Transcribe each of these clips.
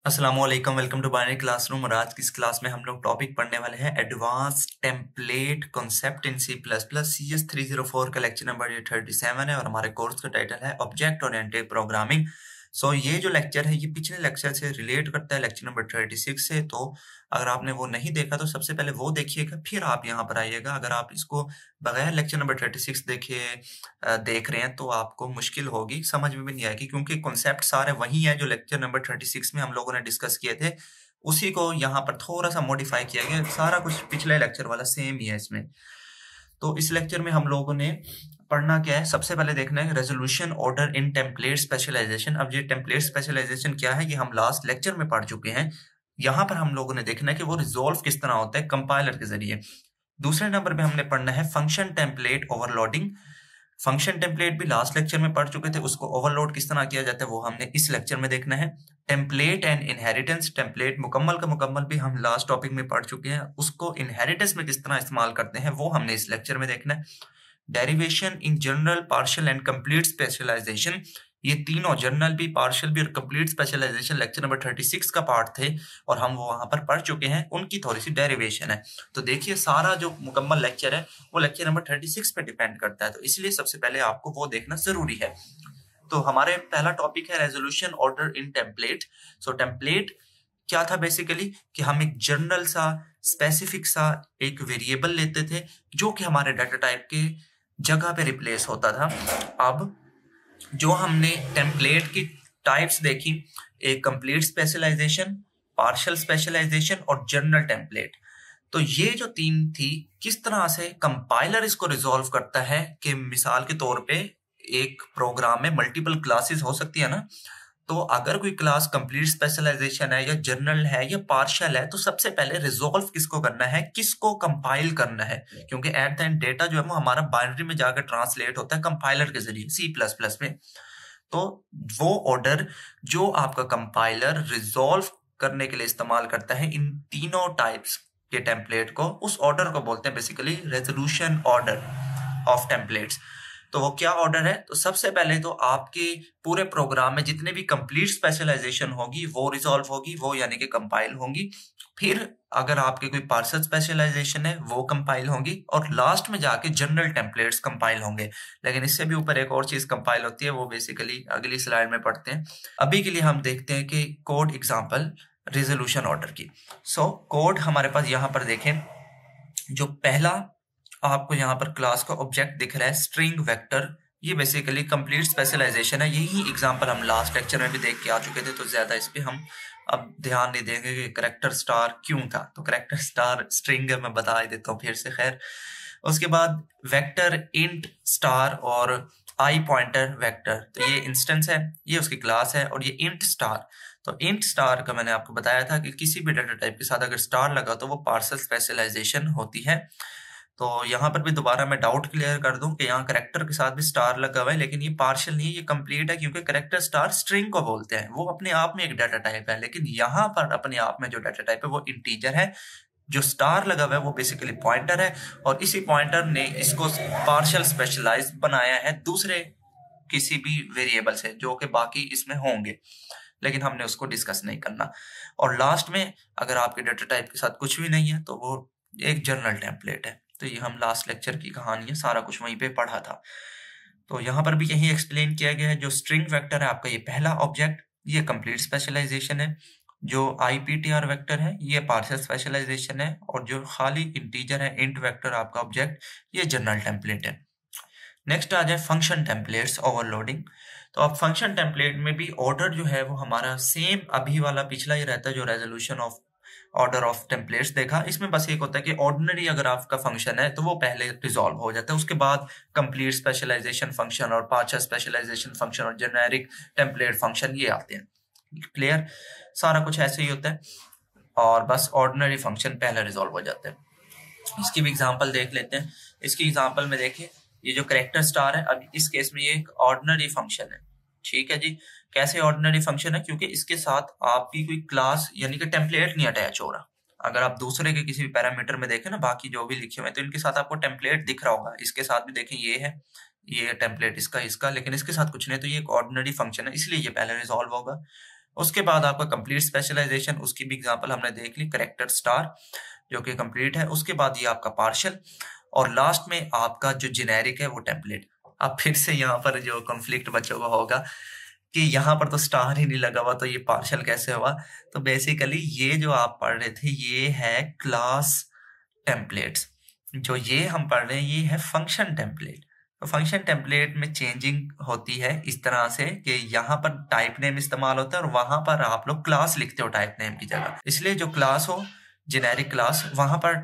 अस्सलाम वालेकुम, welcome to binary classroom. और आज की इस क्लास में हम लोग टॉपिक पढ़ने वाले हैं advance template concept in C plus plus CS304 का लेक्चर नंबर ये 37 है और हमारे कोर्स का टाइटल है ऑब्जेक्ट ओरिएंटेड प्रोग्रामिंग। सो ये जो लेक्चर है ये पिछले लेक्चर से रिलेट करता है, लेक्चर नंबर 36 से। तो अगर आपने वो नहीं देखा तो सबसे पहले वो देखिएगा, फिर आप यहाँ पर आइएगा। अगर आप इसको बगैर लेक्चर नंबर 36 देख रहे हैं तो आपको मुश्किल होगी, समझ में भी नहीं आएगी, क्योंकि कॉन्सेप्ट सारे वही हैं जो लेक्चर नंबर 36 में हम लोगों ने डिस्कस किए थे। उसी को यहाँ पर थोड़ा सा मॉडिफाई किया गया, सारा कुछ पिछले लेक्चर वाला सेम ही है इसमें। तो इस लेक्चर में हम लोगों ने पढ़ना क्या है, सबसे पहले देखना है resolution order in template specialization. अब ये टेम्पलेट स्पेशलाइजेशन क्या है, ये हम लास्ट लेक्चर में पढ़ चुके हैं। यहाँ पर हम लोगों ने देखना है कि वो रिजोल्व किस तरह होता है कंपाइलर के जरिए। दूसरे नंबर पे हमने पढ़ना है function template overloading. Function template भी लास्ट लेक्चर में पढ़ चुके थे, उसको ओवरलोड किस तरह किया जाता है वो हमने इस लेक्चर में देखना है। टेम्पलेट एंड इनहेरिटेंस, टेम्पलेट मुकम्मल का मुकम्मल भी हम लास्ट टॉपिक में पढ़ चुके हैं, उसको इनहेरिटेंस में किस तरह इस्तेमाल करते हैं वो हमने इस लेक्चर में देखना है। Derivation in general, partial and complete specialization, ये तीनों जनरल भी, पार्शियल भी और कंप्लीट स्पेशलाइजेशन लेक्चर नंबर 36 का पार्ट थे और हम वो वहां पर पढ़ चुके हैं, उनकी थोड़ी सी डेरिवेशन है। तो देखिए सारा जो मुकम्मल लेक्चर है वो लेक्चर नंबर 36 पे डिपेंड करता है, तो इसलिए सबसे पहले आपको वो देखना जरूरी है। तो हमारे पहला टॉपिक है resolution order in template. So template क्या था बेसिकली कि हम एक जनरल सा स्पेसिफिक सा एक वेरिएबल लेते थे जो कि हमारे डाटा टाइप के जगह पे रिप्लेस होता था। अब जो हमने टेम्पलेट की टाइप्स देखी, एक कंप्लीट स्पेशलाइजेशन, पार्शियल स्पेशलाइजेशन और जनरल टेम्पलेट। तो ये जो तीन थी, किस तरह से कंपाइलर इसको रिजॉल्व करता है कि मिसाल के तौर पे एक प्रोग्राम में मल्टीपल क्लासेस हो सकती है ना, तो अगर कोई क्लास कंप्लीट स्पेशलाइजेशन है या जनरल है या पार्शियल है तो सबसे पहले रिजॉल्व किसको करना है, किसको कंपाइल करना है, क्योंकि एट द एंड डेटा जो है वो हमारा बाइनरी में जाकर ट्रांसलेट होता है कंपाइलर के जरिए C++ में। तो वो ऑर्डर जो आपका कंपाइलर रिजॉल्व करने के लिए इस्तेमाल करता है इन तीनों टाइप्स के टेम्पलेट को, उस ऑर्डर को बोलते हैं basically resolution order of templates. तो वो क्या ऑर्डर है, तो सबसे पहले तो आपके पूरे प्रोग्राम में जितने भी कंप्लीट स्पेशलाइजेशन होगी वो रिजॉल्व होगी, वो यानी कि कंपाइल होंगी। फिर अगर आपके कोई पार्शियल स्पेशलाइजेशन है वो कंपाइल होगी और लास्ट में जाके जनरल टेम्पलेट्स कंपाइल होंगे। लेकिन इससे भी ऊपर एक और चीज कंपाइल होती है, वो बेसिकली अगली स्लाइड में पढ़ते हैं। अभी के लिए हम देखते हैं कि कोड एग्जांपल रेजोल्यूशन ऑर्डर की। सो कोड हमारे पास यहाँ पर देखें, जो पहला आपको यहाँ पर क्लास का ऑब्जेक्ट दिख रहा है स्ट्रिंग वेक्टर, ये बेसिकली कंप्लीट स्पेशलाइजेशन है। यही एग्जांपल हम लास्ट लेक्चर में भी देख के आ चुके थे, तो ज्यादा इस पे हम अब ध्यान नहीं देंगे कि करेक्टर स्टार क्यों था। तो करेक्टर स्टार स्ट्रिंग है, मैं बता ही देता हूँ फिर से। खैर, उसके बाद वेक्टर इंट स्टार और आई पॉइंटर वेक्टर, तो ये इंस्टेंस है, ये उसकी क्लास है। और ये इंट स्टार, तो इंट स्टार का मैंने आपको बताया था कि किसी भी डाटा टाइप के साथ अगर स्टार लगा तो वो पार्शियल स्पेशलाइजेशन होती है। तो यहाँ पर भी दोबारा मैं डाउट क्लियर कर दूं कि यहाँ करेक्टर के साथ भी स्टार लगा हुआ है, लेकिन ये पार्शियल नहीं है, ये कंप्लीट है, क्योंकि करेक्टर स्टार स्ट्रिंग को बोलते हैं, वो अपने आप में एक डाटा टाइप है। लेकिन यहाँ पर अपने आप में जो डाटा टाइप है वो इंटीजर है, जो स्टार लगा हुआ है वो बेसिकली पॉइंटर है, और इसी पॉइंटर ने इसको पार्शियल स्पेशलाइज बनाया है दूसरे किसी भी वेरिएबल से जो कि बाकी इसमें होंगे, लेकिन हमने उसको डिस्कस नहीं करना। और लास्ट में अगर आपके डाटा टाइप के साथ कुछ भी नहीं है तो वो एक जनरल टेम्पलेट है। तो ये हम लास्ट लेक्चर की कहानी है, सारा कुछ वहीं पे पढ़ा था। तो यहाँ पर भी यही एक्सप्लेन किया गया है। जो स्ट्रिंग वेक्टर है आपका, ये पहला ऑब्जेक्ट, ये कंप्लीट स्पेशलाइजेशन है। जो IPTR वेक्टर है ये पार्शियल स्पेशलाइजेशन है, और जो खाली इंटीजर है इंट वेक्टर आपका ऑब्जेक्ट, ये जनरल टेम्पलेट है। नेक्स्ट आ जाए फंक्शन टेम्पलेट्स ओवरलोडिंग। तो अब फंक्शन टेम्पलेट में भी ऑर्डर जो है वो हमारा सेम अभी वाला पिछला ही रहता है, जो resolution of order of templates देखा। इसमें बस एक होता है कि ऑर्डिनरी अगर आपका फंक्शन है तो वो पहले रिजॉल्व हो जाता है, उसके बाद कंप्लीट स्पेशलाइजेशन फंक्शन और पार्शियल स्पेशलाइजेशन फंक्शन और जेनेरिक टेम्पलेट फंक्शन ये आते हैं। क्लियर, सारा कुछ ऐसे ही होता है, और बस ऑर्डिनरी फंक्शन पहले रिजॉल्व हो जाता है। इसकी भी एग्जांपल देख लेते हैं। इसकी एग्जांपल में देखिए, ये जो करेक्टर स्टार है, अब इस केस में ये एक ऑर्डिनरी फंक्शन है। ठीक है जी, कैसे ऑर्डिनरी फंक्शन है, क्योंकि इसके साथ आपकी कोई क्लास यानी कि टेम्पलेट नहीं अटैच हो रहा। अगर आप दूसरे के किसी भी पैरामीटर में देखें ना, बाकी जो भी लिखे हुए हैं, तो इनके साथ आपको टेम्पलेट दिख रहा होगा। इसके साथ भी देखें, ये है, ये टेम्पलेट इसका, लेकिन इसके साथ कुछ नहीं, तो ये एक ऑर्डिनरी फंक्शन है, इसलिए ये पहले रिजॉल्व होगा। उसके बाद आपका कंप्लीट स्पेशलाइजेशन, उसकी भी एग्जांपल हमने देख ली, करेक्टर स्टार जो कि कंप्लीट है। उसके बाद ये आपका पार्शियल, और लास्ट में आपका जो जेनेरिक है वो टेम्पलेट। अब फिर से यहाँ पर जो कॉन्फ्लिक्ट बच्चों का होगा कि यहाँ पर तो स्टार ही नहीं लगा हुआ, तो ये पार्शियल कैसे हुआ? तो बेसिकली ये जो आप पढ़ रहे थे ये है क्लास टेम्पलेट्स, जो ये हम पढ़ रहे हैं ये है फंक्शन टेम्पलेट। तो फंक्शन टेम्पलेट में चेंजिंग होती है इस तरह से कि यहाँ पर टाइप नेम इस्तेमाल होता है और वहां पर आप लोग क्लास लिखते हो टाइप नेम की जगह। इसलिए जो क्लास हो जेनेरिक क्लास, वहां पर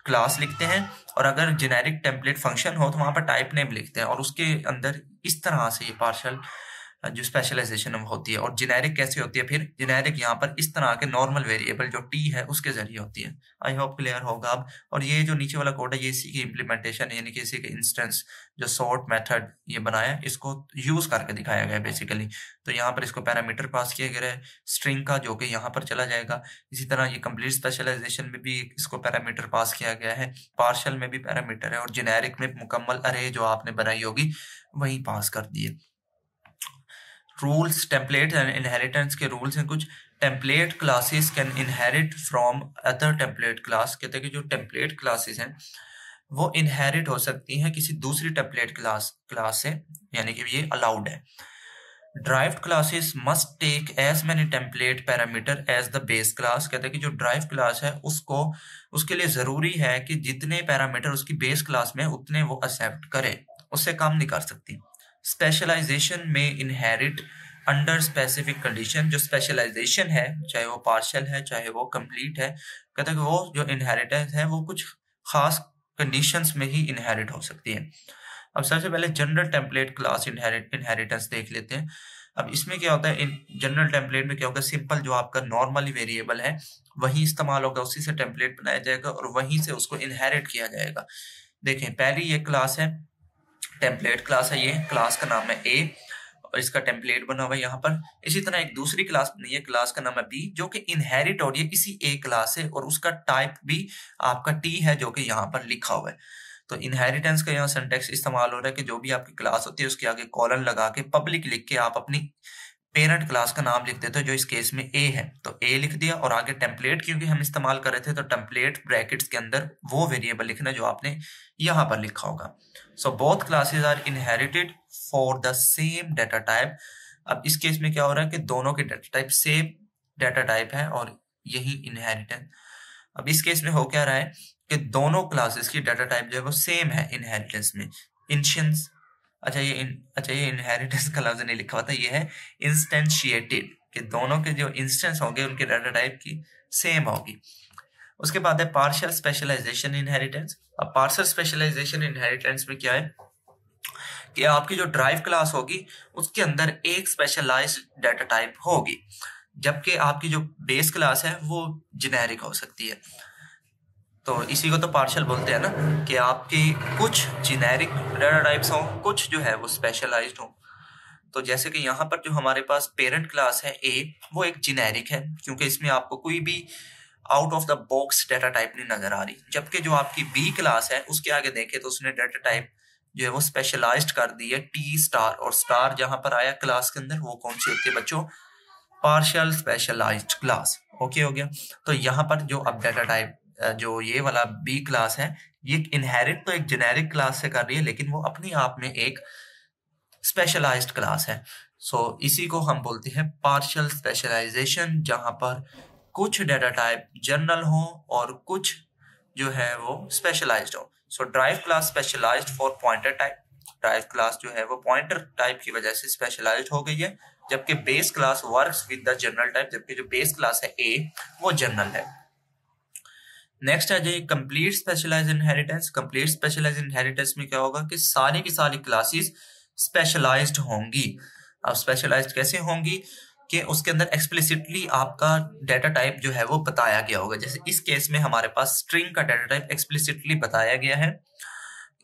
क्लास लिखते हैं, और अगर जेनेरिक टेम्पलेट फंक्शन हो तो वहां पर टाइप नेम लिखते हैं, और उसके अंदर इस तरह से ये पार्शियल जो स्पेशलाइजेशन होती है। और जेनेरिक कैसे होती है? फिर जेनेरिक यहाँ पर इस तरह के नॉर्मल वेरिएबल जो टी है उसके जरिए होती है। आई होप क्लियर होगा अब। और ये जो नीचे वाला कोड है ये इसी की इम्प्लीमेंटेशन, यानी कि इसी के इंस्टेंस जो सॉर्ट मेथड ये बनाया इसको यूज करके दिखाया गया बेसिकली। तो यहाँ पर इसको पैरामीटर पास किया गया है स्ट्रिंग का, जो कि यहाँ पर चला जाएगा। इसी तरह ये कंप्लीट स्पेशलाइजेशन में भी इसको पैरामीटर पास किया गया है, पार्शियल में भी पैरामीटर है, और जेनेरिक में मुकम्मल अरे जो आपने बनाई होगी वही पास कर दिए। रूल्स, टेम्पलेट एंड इनहेरिटेंस के रूल्स हैं कुछ। Template classes can inherit from other template class. कहते हैं कि जो टेम्पलेट क्लासेस हैं वो इनहेरिट हो सकती हैं किसी दूसरी टेम्पलेट क्लास से, यानी कि ये अलाउड है। Derived classes must take as many template parameter as the base class. कहते हैं कि जो ड्राइव क्लास है उसको, उसके लिए जरूरी है कि जितने पैरामीटर उसकी बेस क्लास में उतने वो एक्सेप्ट करे, उससे कम नहीं कर सकती। स्पेशलाइजेशन में इनहेरिट अंडर स्पेसिफिक कंडीशन। जो स्पेशलाइजेशन है चाहे वो पार्शियल है चाहे वो कंप्लीट है, कहते हैं कि वो जो इनहेरिटेंस है वो कुछ खास कंडीशंस में ही इनहेरिट हो सकती है। अब सबसे पहले जनरल टेम्पलेट क्लास इनहेरिटेंस देख लेते हैं। अब इसमें क्या होता है, इन जनरल टेम्पलेट में क्या होगा, सिंपल जो आपका नॉर्मली वेरिएबल है वही इस्तेमाल होगा, उसी से टेम्पलेट बनाया जाएगा और वहीं से उसको इनहेरिट किया जाएगा। देखें पहली ये क्लास है, टेम्पलेट क्लास है, ये क्लास का नाम है ए और इसका टेम्पलेट बना हुआ है यहाँ पर। इसी तरह एक दूसरी क्लास बनी है, क्लास का नाम है बी, जो कि इनहेरिट हो रही है इसी ए क्लास से, और उसका टाइप भी आपका टी है जो कि यहाँ पर लिखा हुआ है। तो इनहेरिटेंस का यहाँ सिंटैक्स इस्तेमाल हो रहा है कि जो भी आपकी क्लास होती है उसके आगे कॉलन लगा के पब्लिक लिख के आप अपनी पेरेंट क्लास का नाम लिख देते हो, जो इस केस में ए है तो ए लिख दिया, और आगे टेम्पलेट क्योंकि हम इस्तेमाल कर रहे थे तो टेम्पलेट ब्रैकेट्स के अंदर वो वेरिएबल लिखना जो आपने यहाँ पर लिखा होगा। So both classes are inherited for the same data type. अब इस केस में क्या हो रहा है कि दोनों के data type same data type है और यही इनहेरिटेंस। अब इस केस में हो क्या रहा है कि दोनों क्लासेस की डाटा टाइप जो है वो सेम है इनहेरिटेंस में। इंस्टेंस, अच्छा ये इनहेरिटेंस का लफ्ज नहीं लिखा हुआ था, ये है इंस्टेंशिएटेड, कि दोनों के जो इंस्टेंस होंगे उनके डाटा टाइप की सेम होगी। उसके बाद है पार्शियल स्पेशलाइजेशन इनहेरिटेंस। अब पार्शियल स्पेशलाइजेशन इनहेरिटेंस में क्या है कि आपकी जो ड्राइव क्लास होगी उसके अंदर एक स्पेशलाइज्ड डाटा टाइप होगी, जबकि आपकी जो बेस क्लास है वो जेनेरिक हो सकती है। तो इसी को तो पार्शियल बोलते हैं ना, कि आपकी कुछ जेनेरिक डाटा टाइप्स हों, कुछ जो है वो स्पेशलाइज्ड हो। तो जैसे कि यहाँ पर जो हमारे पास पेरेंट क्लास है ए, वो एक जेनेरिक है क्योंकि इसमें आपको कोई भी out of the box data type नहीं नजर आ रही, जबकि जो आपकी बी क्लास है उसके आगे देखे तो उसने डाटा टाइप जो है वो स्पेशलाइज्ड कर दी है टी स्टार, और स्टार जहां पर आया क्लास के अंदर वो कौन सी होती है बच्चों, पार्शियल स्पेशलाइज्ड क्लास। ओके हो गया। तो यहाँ पर जो अब डाटा टाइप जो ये वाला बी क्लास है ये इनहेरिट तो एक जेनेरिक क्लास से कर रही है, लेकिन वो अपनी आप में एक स्पेशलाइज्ड क्लास है। सो इसी को हम बोलते हैं पार्शियल स्पेशलाइजेशन, जहां पर कुछ डाटा टाइप जनरल हो और कुछ जो है वो स्पेशलाइज्ड हो। So derived class specialised for pointer type, derived class जो है वो पॉइंटर टाइप की वजह से स्पेशलाइज्ड हो गई है, जबकि base class works with the general type, जबकि जो बेस क्लास है ए वो जनरल है। नेक्स्ट है जी complete specialised inheritance. Complete specialised inheritance में क्या होगा कि सारी की सारी क्लासेस स्पेशलाइज्ड होंगी। अब स्पेशलाइज्ड कैसे होंगी कि उसके अंदर एक्सप्लिसिटली आपका डाटा टाइप जो है वो बताया गया होगा। जैसे इस केस में हमारे पास स्ट्रिंग का डाटा टाइप एक्सप्लिसिटली बताया गया है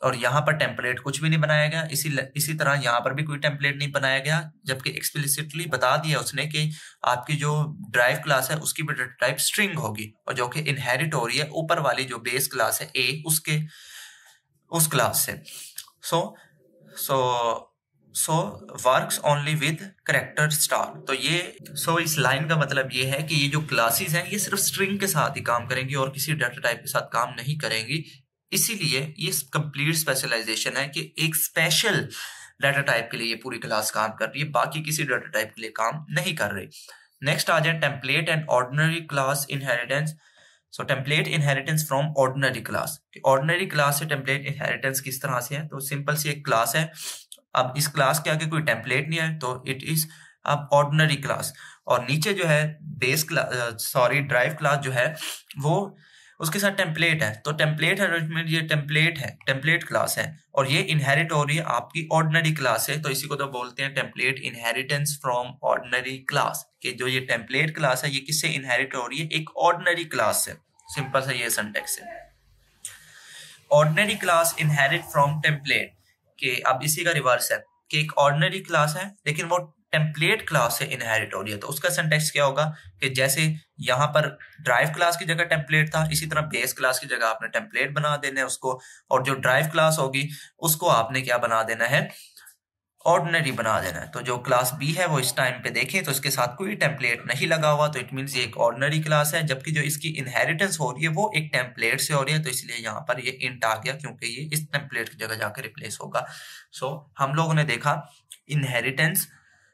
और यहाँ पर टेम्पलेट कुछ भी नहीं बनाया गया। इसी तरह यहाँ पर भी कोई टेम्पलेट नहीं बनाया गया, जबकि एक्सप्लिसिटली बता दिया उसने कि आपकी जो ड्राइव क्लास है उसकी भी डाटा टाइप स्ट्रिंग होगी, और जो कि इनहेरिट हो रही है ऊपर वाली जो बेस क्लास है ए उसके उस क्लास से। So works only with character star. तो ये इस लाइन का मतलब ये है कि ये जो क्लासेस हैं ये सिर्फ स्ट्रिंग के साथ ही काम करेंगी और किसी डाटा टाइप के साथ काम नहीं करेंगी। इसीलिए ये कंप्लीट स्पेशलाइजेशन है कि एक स्पेशल डाटा टाइप के लिए ये पूरी क्लास काम कर रही है, बाकी किसी डाटा टाइप के लिए काम नहीं कर रही। नेक्स्ट आ जाए template and ordinary class inheritance. So template inheritance from ordinary class. Ordinary class से टेम्पलेट इनहेरिटेंस किस तरह से है? तो सिंपल सी एक क्लास है, अब इस क्लास के आगे कोई टेम्पलेट नहीं है तो इट इज अब ऑर्डिनरी क्लास, और नीचे जो है बेस क्लास ड्राइव क्लास जो है वो उसके साथ टेम्पलेट है। तो टेम्पलेट है, ये टेम्पलेट है, टेम्पलेट क्लास है और ये इनहेरिट हो रही है आपकी ऑर्डिनरी क्लास से। तो इसी को तो बोलते हैं template inheritance from ordinary class, कि जो ये टेम्पलेट क्लास है ये किससे इनहेरिट हो रही है? एक ऑर्डिनरी क्लास से। सिंपल सा ये सिंटैक्स है, ordinary class inherit from template. कि अब इसी का रिवर्स है कि एक ऑर्डिनरी क्लास है लेकिन वो टेम्पलेट क्लास से इनहेरिट हो रही है। तो उसका सिंटैक्स क्या होगा कि जैसे यहाँ पर ड्राइव क्लास की जगह टेम्पलेट था, इसी तरह बेस क्लास की जगह आपने टेम्पलेट बना देना है उसको, और जो ड्राइव क्लास होगी उसको आपने क्या बना देना है? ऑर्डिनरी बना देना है। तो जो क्लास बी है वो इस टाइम पे देखें तो इसके साथ कोई टेम्पलेट नहीं लगा हुआ, तो इट मीन्स ये एक ऑर्डिनरी क्लास है, जबकि जो इसकी इनहेरिटेंस हो रही है वो एक टेम्पलेट से हो रही है। तो इसलिए यहाँ पर ये इंट आ गया क्योंकि ये इस टेम्पलेट की जगह जाकर रिप्लेस होगा। सो हम लोगों ने देखा inheritance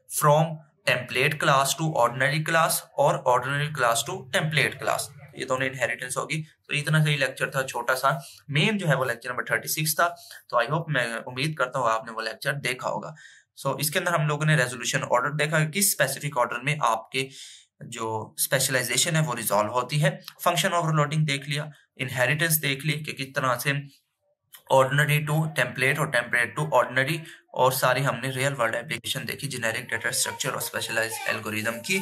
from template class to ordinary class और ordinary class to template class, ये दोनों इनहेरिटेंस होगी। तो इतना सही लेक्चर था छोटा सा, मेन जो है वो लेक्चर नंबर 36 था। तो आई होप, मैं उम्मीद करता हूँ आपने वो लेक्चर देखा होगा। इसके अंदर हम लोगों ने रेजोल्यूशन ऑर्डर देखा, किस स्पेसिफिक ऑर्डर में आपके जो स्पेशलाइजेशन है वो रिजॉल्व होती है। फंक्शन ओवरलोडिंग देख लिया, इनहेरिटेंस देख ली कि किस तरह से ऑर्डिनरी टू टेम्पलेट और टेम्पलेट टू ऑर्डिनरी, और सारी हमने रियल वर्ल्ड एप्लीकेशन देखी जेनेरिक डेटा स्ट्रक्चर और स्पेशलाइज्ड एल्गोरिदम की।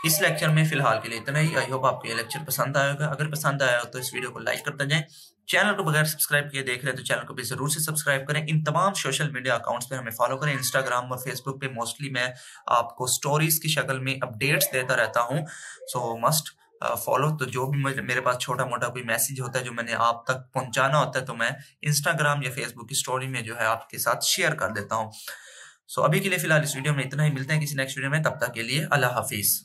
इस लेक्चर में फिलहाल के लिए इतना ही। आई होप आपको ये लेक्चर पसंद आएगा। अगर पसंद आया हो तो इस वीडियो को लाइक करते जाएं। चैनल को बगैर सब्सक्राइब किए देख रहे हैं तो चैनल को भी जरूर से सब्सक्राइब करें। इन तमाम सोशल मीडिया अकाउंट्स पे हमें फॉलो करें। इंस्टाग्राम और फेसबुक पे मोस्टली मैं आपको स्टोरीज की शक्ल में अपडेट्स देता रहता हूँ, सो मस्ट फॉलो। तो जो भी मेरे पास छोटा मोटा कोई मैसेज होता है जो मैंने आप तक पहुंचाना होता है तो मैं इंस्टाग्राम या फेसबुक की स्टोरी में जो है आपके साथ शेयर कर देता हूँ। अभी के लिए फिलहाल इस वीडियो में इतना ही। मिलते हैं किसी नेक्स्ट वीडियो में, तब तक के लिए अल्लाह हाफिज।